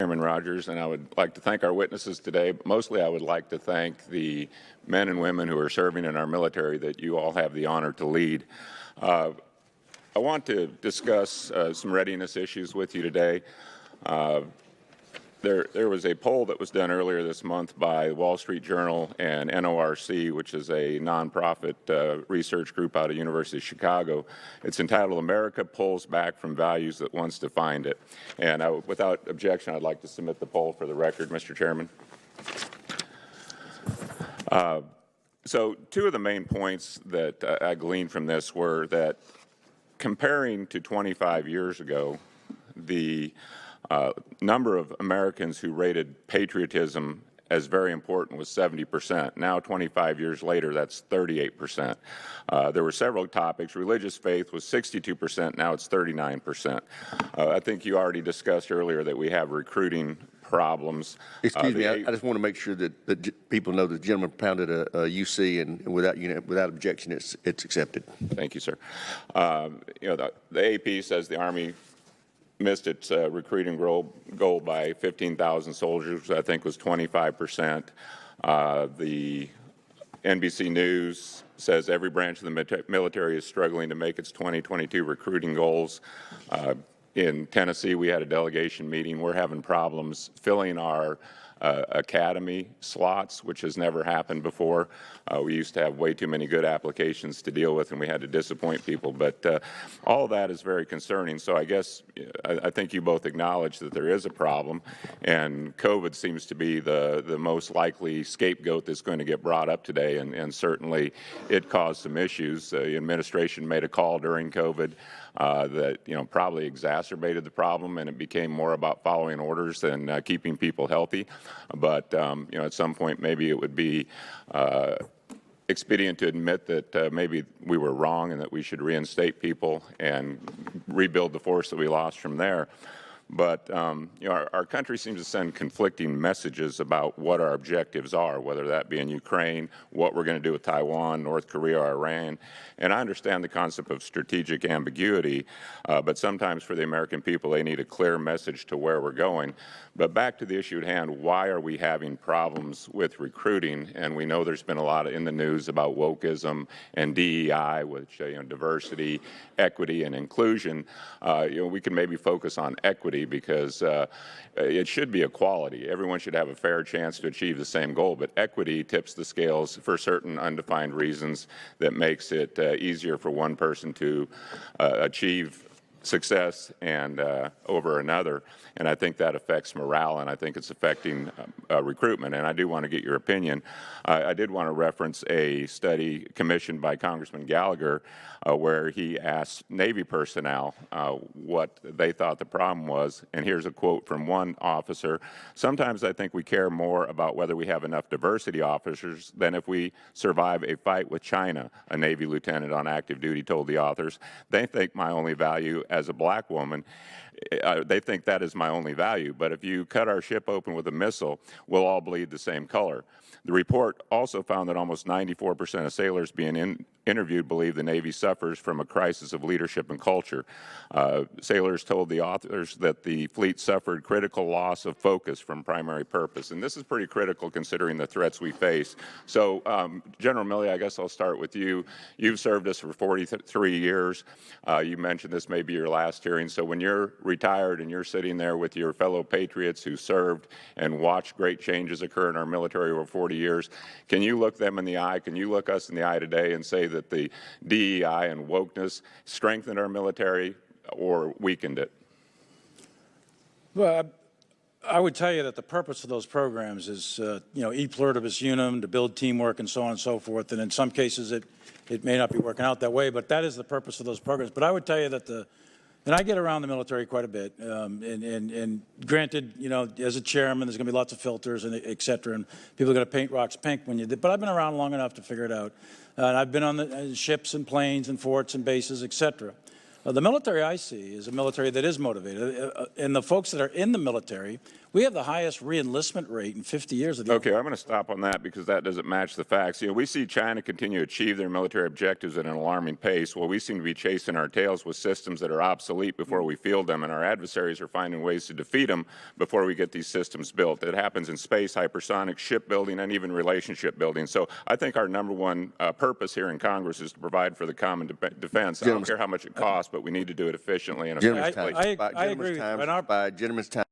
Chairman Rogers, and I would like to thank our witnesses today. But mostly, I would like to thank the men and women who are serving in our military that you all have the honor to lead. I want to discuss some readiness issues with you today. There was a poll that was done earlier this month by the Wall Street Journal and NORC, which is a nonprofit research group out of University of Chicago. It's entitled "America Pulls Back from Values That Once Defined It." And without objection, I'd like to submit the poll for the record, Mr. Chairman. So two of the main points that I gleaned from this were that comparing to 25 years ago, the number of Americans who rated patriotism as very important was 70%. Now, 25 years later, that's 38%. There were several topics. Religious faith was 62%. Now it's 39%. I think you already discussed earlier that we have recruiting problems. Excuse me, I just want to make sure that people know the gentleman propounded a UC, and without objection, it's accepted. Thank you, sir. The AP says the Army missed its recruiting goal by 15,000 soldiers, which I think was 25%. The NBC News says every branch of the military is struggling to make its 2022 recruiting goals. In Tennessee, we had a delegation meeting. We're having problems filling our academy slots, which has never happened before. We used to have way too many good applications to deal with, and we had to disappoint people. But all of that is very concerning. So I guess I think you both acknowledge that there is a problem, and COVID seems to be the most likely scapegoat that's going to get brought up today, and certainly it caused some issues. The administration made a call during COVID that probably exacerbated the problem, and it became more about following orders than keeping people healthy. But at some point, maybe it would be expedient to admit that maybe we were wrong and that we should reinstate people and rebuild the force that we lost from there. But our country seems to send conflicting messages about what our objectives are, whether that be in Ukraine, what we're going to do with Taiwan, North Korea, or Iran. And I understand the concept of strategic ambiguity, but sometimes for the American people, they need a clear message to where we're going. But back to the issue at hand, why are we having problems with recruiting? And we know there's been a lot in the news about wokeism and DEI, which diversity, equity, and inclusion. We can maybe focus on equity, because it should be equality. Everyone should have a fair chance to achieve the same goal, but equity tips the scales for certain undefined reasons that makes it easier for one person to achieve success and over another. And I think that affects morale, and I think it's affecting recruitment. And I do want to get your opinion. I did want to reference a study commissioned by Congressman Gallagher where he asked Navy personnel what they thought the problem was. And here's a quote from one officer: "Sometimes I think we care more about whether we have enough diversity officers than if we survive a fight with China," a Navy lieutenant on active duty told the authors. "They think my only value as a black woman, they think that is my only value. But if you cut our ship open with a missile, we'll all bleed the same color." The report also found that almost 94% of sailors being interviewed believe the Navy suffers from a crisis of leadership and culture. Sailors told the authors that the fleet suffered critical loss of focus from primary purpose. And this is pretty critical considering the threats we face. So, General Milley, I guess I'll start with you. You've served us for 43 years. You mentioned this may be your last hearing. So when you're retired and you're sitting there with your fellow patriots who served and watched great changes occur in our military over 40 years, can you look them in the eye? Can you look us in the eye today and say that the DEI and wokeness strengthened our military or weakened it? Well, I would tell you that the purpose of those programs is, e pluribus unum, to build teamwork and so on and so forth. And in some cases, it may not be working out that way, but that is the purpose of those programs. But I would tell you that and I get around the military quite a bit, and granted, as a chairman, there's going to be lots of filters and et cetera, and people are going to paint rocks pink when you do. But I've been around long enough to figure it out. And I've been on the ships and planes and forts and bases, et cetera. The military I see is a military that is motivated, and the folks that are in the military We have the highest re-enlistment rate in 50 years of the Okay, I'm going to stop on that because that doesn't match the facts. You know, we see China continue to achieve their military objectives at an alarming pace. Well, we seem to be chasing our tails with systems that are obsolete before we field them, and our adversaries are finding ways to defeat them before we get these systems built. It happens in space, hypersonic, shipbuilding, and even relationship building. So I think our number one purpose here in Congress is to provide for the common defense. I don't care how much it costs, but we need to do it efficiently and effectively. I agree. Gentleman's time.